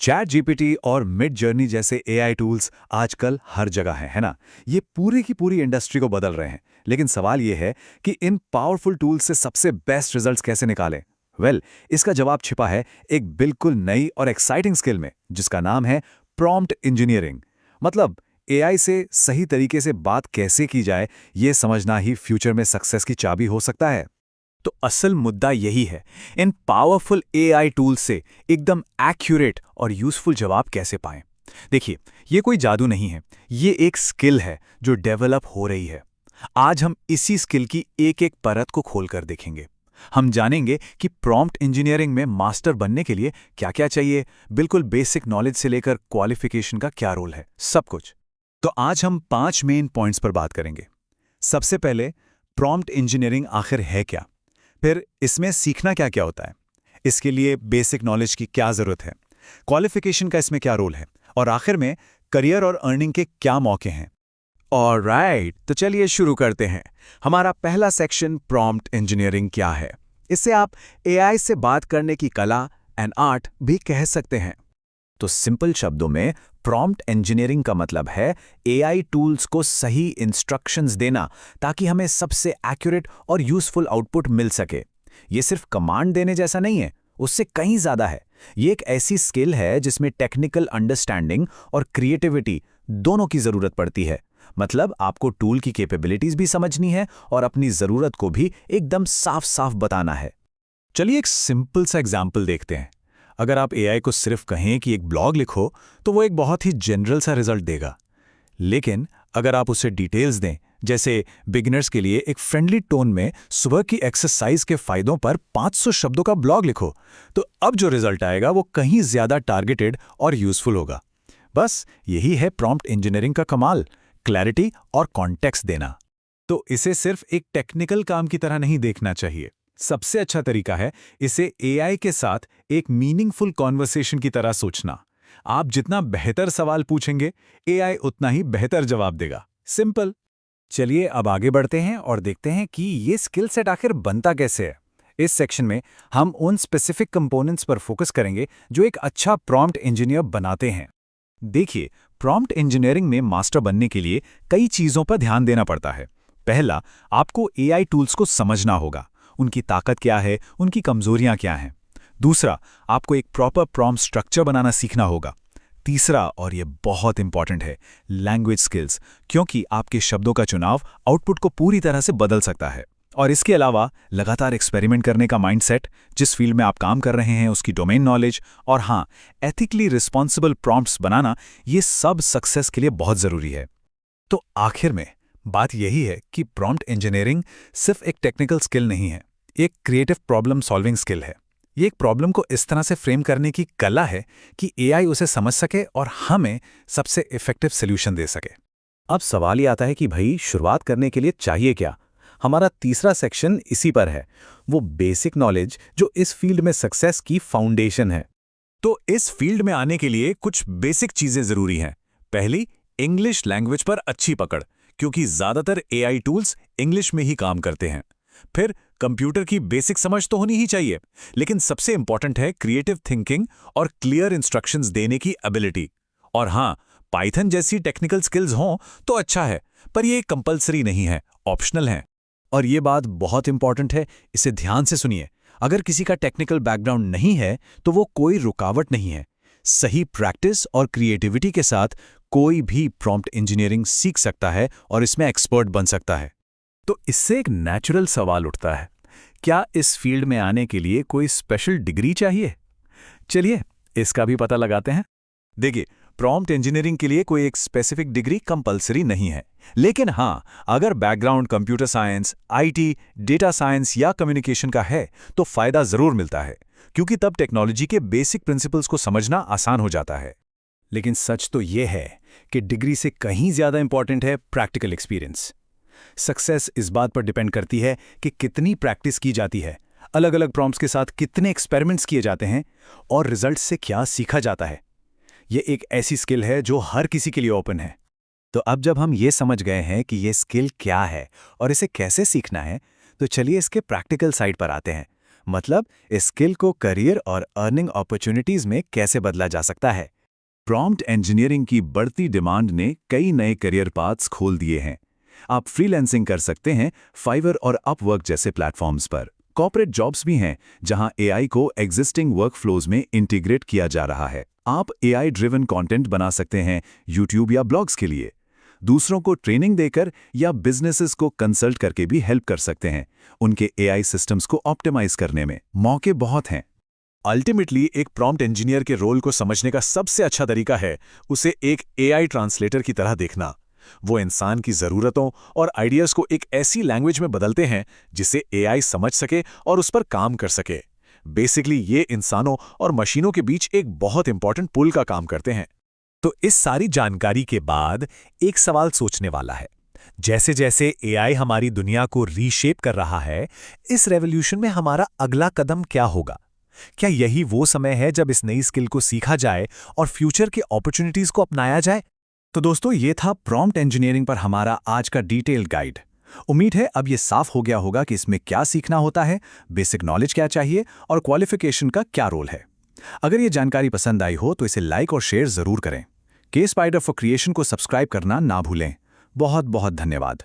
Chat GPT और mid journey जैसे AI tools आजकल हर जगह हैं, है ना? ये पूरी की पूरी इंडस्ट्री को बदल रहे हैं। लेकिन सवाल ये है कि इन पावरफुल टूल्स से सबसे बेस्ट रिजल्ट्स कैसे निकालें? इसका जवाब छिपा है एक बिल्कुल नई और एक्साइटिंग स्किल में, जिसका नाम है प्रॉम्प्ट इंजीनियरिंग। मतलब एआई से सही तरीके से बात कैसे की जाए, ये समझना ही फ्यूचर में सक्सेस की चाबी हो सकता है। तो असल मुद्दा यही है, इन पावरफुल एआई टूल्स से एकदम एक्यूरेट और यूजफुल जवाब कैसे पाएं। देखिए, ये कोई जादू नहीं है, ये एक स्किल है जो डेवलप हो रही है। आज हम इसी स्किल की एक एक परत को खोलकर देखेंगे। हम जानेंगे कि प्रॉम्प्ट इंजीनियरिंग में मास्टर बनने के लिए क्या-क्या चाहिए, बिल्कुल बेसिक नॉलेज से लेकर क्वालिफिकेशन का क्या रोल है, सब कुछ। तो आज हम 5 मेन पॉइंट्स पर बात करेंगे। सबसे पहले, प्रॉम्प्ट इंजीनियरिंग आखिर है क्या? फिर इसमें सीखना क्या क्या होता है, इसके लिए बेसिक नॉलेज की क्या जरूरत है, क्वालिफिकेशन का इसमें क्या रोल है, और आखिर में करियर और अर्निंग के क्या मौके हैं। ऑलराइट, तो चलिए शुरू करते हैं। हमारा पहला सेक्शन प्रॉम्प्ट इंजीनियरिंग क्या है। इससे आप एआई से बात करने की कला एंड आर्ट भी कह सकते हैं। तो सिंपल शब्दों में प्रॉम्प्ट इंजीनियरिंग का मतलब है एआई टूल्स को सही इंस्ट्रक्शंस देना ताकि हमें सबसे एक्यूरेट और यूजफुल आउटपुट मिल सके। ये सिर्फ कमांड देने जैसा नहीं है, उससे कहीं ज्यादा है। ये एक ऐसी स्किल है जिसमें टेक्निकल अंडरस्टैंडिंग और क्रिएटिविटी दोनों की जरूरत पड़ती है। मतलब आपको टूल की कैपेबिलिटीज भी समझनी है और अपनी जरूरत को भी एकदम साफ साफ बताना है। चलिए एक सिंपल सा एग्जाम्पल देखते हैं। अगर आप एआई को सिर्फ कहें कि एक ब्लॉग लिखो, तो वो एक बहुत ही जनरल सा रिजल्ट देगा। लेकिन अगर आप उसे डिटेल्स दें, जैसे बिगिनर्स के लिए एक फ्रेंडली टोन में सुबह की एक्सरसाइज के फायदों पर 500 शब्दों का ब्लॉग लिखो, तो अब जो रिजल्ट आएगा वो कहीं ज्यादा टारगेटेड और यूजफुल होगा। बस यही है प्रॉम्प्ट इंजीनियरिंग का कमाल, क्लैरिटी और कॉन्टेक्स्ट देना। तो इसे सिर्फ एक टेक्निकल काम की तरह नहीं देखना चाहिए। सबसे अच्छा तरीका है इसे एआई के साथ एक मीनिंगफुल कॉन्वर्सेशन की तरह सोचना। आप जितना बेहतर सवाल पूछेंगे, एआई उतना ही बेहतर जवाब देगा। सिंपल। चलिए अब आगे बढ़ते हैं और देखते हैं कि ये स्किल सेट आखिर बनता कैसे है। इस सेक्शन में हम उन स्पेसिफिक कंपोनेंट्स पर फोकस करेंगे जो एक अच्छा प्रॉम्प्ट इंजीनियर बनाते हैं। देखिए, प्रॉम्प्ट इंजीनियरिंग में मास्टर बनने के लिए कई चीजों पर ध्यान देना पड़ता है। पहला, आपको एआई टूल्स को समझना होगा। उनकी ताकत क्या है, उनकी कमजोरियां क्या हैं। दूसरा, आपको एक प्रॉपर प्रॉम्प्ट स्ट्रक्चर बनाना सीखना होगा। तीसरा, और ये बहुत इंपॉर्टेंट है, लैंग्वेज स्किल्स, क्योंकि आपके शब्दों का चुनाव आउटपुट को पूरी तरह से बदल सकता है। और इसके अलावा लगातार एक्सपेरिमेंट करने का माइंडसेट, जिस फील्ड में आप काम कर रहे हैं उसकी डोमेन नॉलेज, और हाँ, एथिकली रिस्पॉन्सिबल प्रॉम्प्ट्स बनाना, ये सब सक्सेस के लिए बहुत जरूरी है। तो आखिर में बात यही है कि प्रॉम्प्ट इंजीनियरिंग सिर्फ एक टेक्निकल स्किल नहीं है, एक क्रिएटिव प्रॉब्लम सॉल्विंग स्किल है। ये एक प्रॉब्लम को इस तरह से फ्रेम करने की कला है कि एआई उसे समझ सके और हमें सबसे इफेक्टिव सॉल्यूशन दे सके। अब सवाल ये आता है कि भाई शुरुआत करने के लिए चाहिए क्या? हमारा तीसरा सेक्शन इसी पर है, वो बेसिक नॉलेज जो इस फील्ड में सक्सेस की फाउंडेशन है। तो इस फील्ड में आने के लिए कुछ बेसिक चीजें जरूरी हैं। पहली, इंग्लिश लैंग्वेज पर अच्छी पकड़, क्योंकि ज्यादातर एआई टूल्स इंग्लिश में ही काम करते हैं। फिर कंप्यूटर की बेसिक समझ तो होनी ही चाहिए, लेकिन सबसे इंपॉर्टेंट है क्रिएटिव थिंकिंग और क्लियर इंस्ट्रक्शंस देने की एबिलिटी। और हाँ, पाइथन जैसी टेक्निकल स्किल्स हों तो अच्छा है, पर ये कंपलसरी नहीं है, ऑप्शनल है। और ये बात बहुत इंपॉर्टेंट है, इसे ध्यान से सुनिए। अगर किसी का टेक्निकल बैकग्राउंड नहीं है तो वो कोई रुकावट नहीं है। सही प्रैक्टिस और क्रिएटिविटी के साथ कोई भी प्रॉम्प्ट इंजीनियरिंग सीख सकता है और इसमें एक्सपर्ट बन सकता है। तो इससे एक नेचुरल सवाल उठता है, क्या इस फील्ड में आने के लिए कोई स्पेशल डिग्री चाहिए? चलिए इसका भी पता लगाते हैं। देखिए, प्रॉम्प्ट इंजीनियरिंग के लिए कोई एक स्पेसिफिक डिग्री कंपलसरी नहीं है, लेकिन हाँ, अगर background computer science, IT, data science या कम्युनिकेशन का है तो फायदा जरूर मिलता है, क्योंकि तब टेक्नोलॉजी के बेसिक प्रिंसिपल्स को समझना आसान हो जाता है। लेकिन सच तो यह है कि डिग्री से कहीं ज्यादा इंपॉर्टेंट है प्रैक्टिकल एक्सपीरियंस। सक्सेस इस बात पर डिपेंड करती है कि कितनी प्रैक्टिस की जाती है, अलग अलग प्रॉम्प्ट्स के साथ कितने एक्सपेरिमेंट्स किए जाते हैं और रिजल्ट से क्या सीखा जाता है। यह एक ऐसी स्किल है जो हर किसी के लिए ओपन है। तो अब जब हम ये समझ गए हैं कि ये स्किल क्या है और इसे कैसे सीखना है, तो चलिए इसके प्रैक्टिकल साइड पर आते हैं। मतलब इस स्किल को करियर और अर्निंग अपॉर्चुनिटीज में कैसे बदला जा सकता है। प्रॉम्प्ट इंजीनियरिंग की बढ़ती डिमांड ने कई नए करियर पाथ्स खोल दिए हैं। आप फ्रीलांसिंग कर सकते हैं फाइवर और अपवर्क जैसे प्लेटफॉर्म्स पर। कॉर्पोरेट जॉब्स भी हैं जहां एआई को एग्जिस्टिंग वर्कफ्लोज में इंटीग्रेट किया जा रहा है। आप एआई ड्रिवन कंटेंट बना सकते हैं यूट्यूब या ब्लॉग्स के लिए। दूसरों को ट्रेनिंग देकर या बिजनेसेस को कंसल्ट करके भी हेल्प कर सकते हैं उनके एआई सिस्टम्स को ऑप्टिमाइज करने में। मौके बहुत हैं। अल्टीमेटली एक प्रॉम्प्ट इंजीनियर के रोल को समझने का सबसे अच्छा तरीका है उसे एक एआई ट्रांसलेटर की तरह देखना। वो इंसान की ज़रूरतों और आइडियाज़ को एक ऐसी लैंग्वेज में बदलते हैं जिसे एआई समझ सके और उस पर काम कर सके। बेसिकली ये इंसानों और मशीनों के बीच एक बहुत इंपॉर्टेंट पुल का काम करते हैं। तो इस सारी जानकारी के बाद एक सवाल सोचने वाला है। जैसे जैसे एआई हमारी दुनिया को रीशेप कर रहा है, इस रेवोल्यूशन में हमारा अगला कदम क्या होगा? क्या यही वो समय है जब इस नई स्किल को सीखा जाए और फ्यूचर के अपॉर्चुनिटीज को अपनाया जाए? तो दोस्तों, ये था प्रॉम्प्ट इंजीनियरिंग पर हमारा आज का डिटेल्ड गाइड। उम्मीद है अब ये साफ हो गया होगा कि इसमें क्या सीखना होता है, बेसिक नॉलेज क्या चाहिए और क्वालिफिकेशन का क्या रोल है। अगर ये जानकारी पसंद आई हो तो इसे लाइक और शेयर जरूर करें। के स्पाइडर फॉर क्रिएशन को सब्सक्राइब करना ना भूलें। बहुत बहुत धन्यवाद।